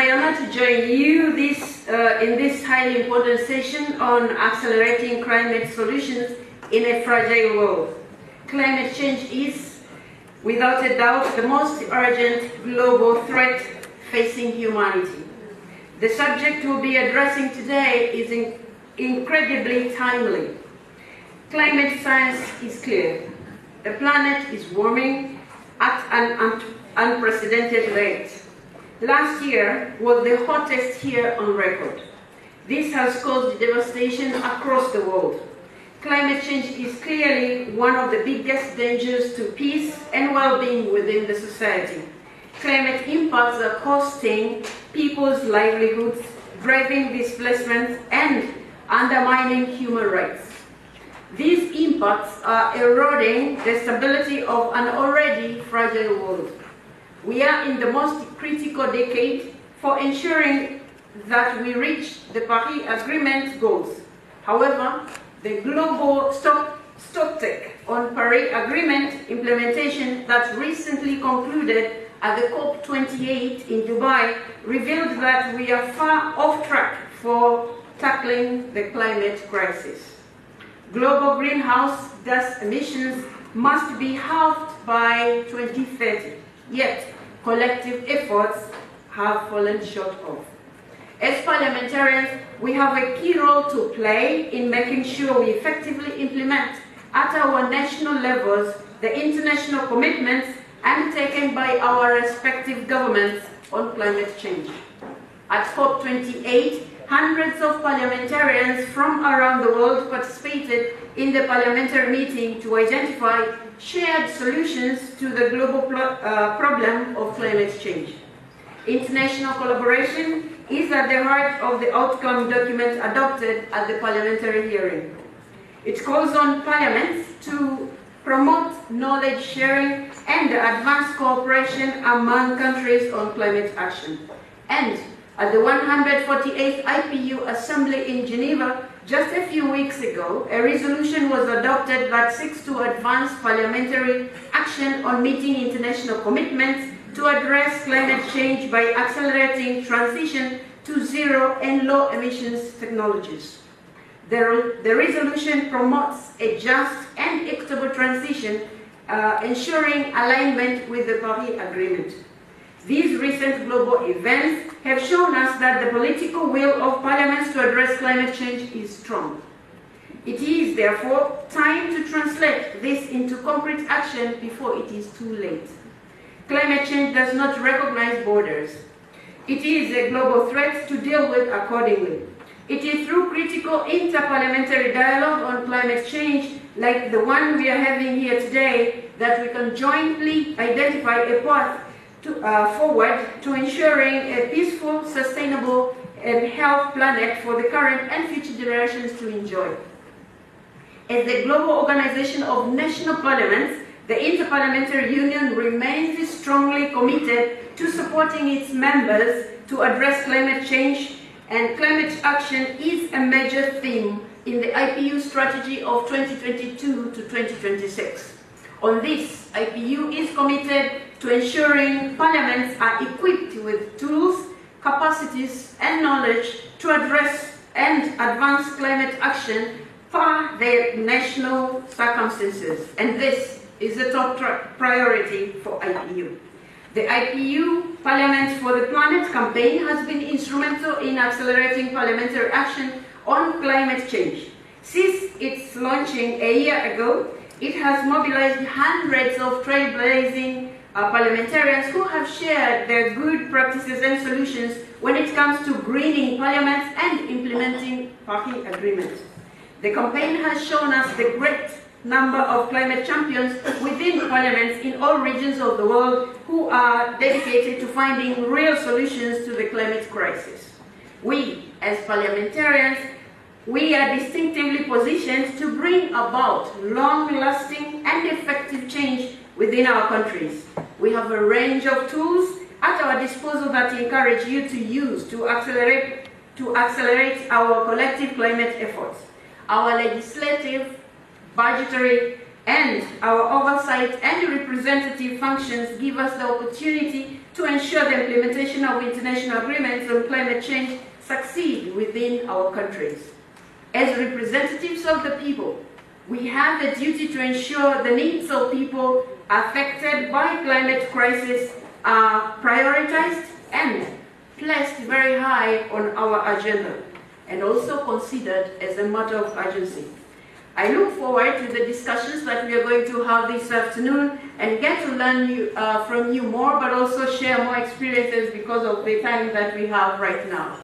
my honor to join you in this highly important session on accelerating climate solutions in a fragile world. Climate change is, without a doubt, the most urgent global threat facing humanity. The subject we'll be addressing today is incredibly timely. Climate science is clear. The planet is warming at an unprecedented rate. Last year was the hottest year on record. This has caused devastation across the world. Climate change is clearly one of the biggest dangers to peace and well-being within the society. Climate impacts are costing people's livelihoods, driving displacement, and undermining human rights. These impacts are eroding the stability of an already fragile world. We are in the most critical decade for ensuring that we reach the Paris Agreement goals. However, the global stocktake on Paris Agreement implementation that recently concluded at the COP28 in Dubai revealed that we are far off track for tackling the climate crisis. Global greenhouse gas emissions must be halved by 2030, yet collective efforts have fallen short of. As parliamentarians, we have a key role to play in making sure we effectively implement at our national levels the international commitments undertaken by our respective governments on climate change. At COP28, hundreds of parliamentarians from around the world participated in the parliamentary meeting to identify shared solutions to the global problem of climate change. International collaboration is at the heart of the outcome document adopted at the parliamentary hearing. It calls on parliaments to promote knowledge sharing and advance cooperation among countries on climate action. And at the 148th IPU Assembly in Geneva, just a few weeks ago, a resolution was adopted that seeks to advance parliamentary action on meeting international commitments to address climate change by accelerating transition to zero and low emissions technologies. The resolution promotes a just and equitable transition, ensuring alignment with the Paris Agreement. These recent global events have shown us that the political will of parliaments to address climate change is strong. It is, therefore, time to translate this into concrete action before it is too late. Climate change does not recognize borders. It is a global threat to deal with accordingly. It is through critical interparliamentary dialogue on climate change, like the one we are having here today, that we can jointly identify a path forward to ensuring a peaceful, sustainable, and healthy planet for the current and future generations to enjoy. As the global organization of national parliaments, the Interparliamentary Union remains strongly committed to supporting its members to address climate change, and climate action is a major theme in the IPU strategy of 2022 to 2026. On this, IPU is committed to ensuring parliaments are equipped with tools, capacities, and knowledge to address and advance climate action for their national circumstances. And this is a top priority for IPU. The IPU Parliament for the Planet campaign has been instrumental in accelerating parliamentary action on climate change. Since its launching a year ago, it has mobilized hundreds of trailblazing parliamentarians who have shared their good practices and solutions when it comes to greening parliaments and implementing Paris Agreement. The campaign has shown us the great number of climate champions within parliaments in all regions of the world who are dedicated to finding real solutions to the climate crisis. We, as parliamentarians, we are distinctively positioned to bring about long-lasting and effective change within our countries. We have a range of tools at our disposal that encourage you to use to accelerate our collective climate efforts. Our legislative, budgetary, And our oversight and representative functions give us the opportunity to ensure the implementation of international agreements on climate change succeed within our countries. As representatives of the people, we have the duty to ensure the needs of people affected by climate crisis are prioritized and placed very high on our agenda, and also considered as a matter of urgency. I look forward to the discussions that we are going to have this afternoon and get to learn from you more, but also share more experiences because of the time that we have right now.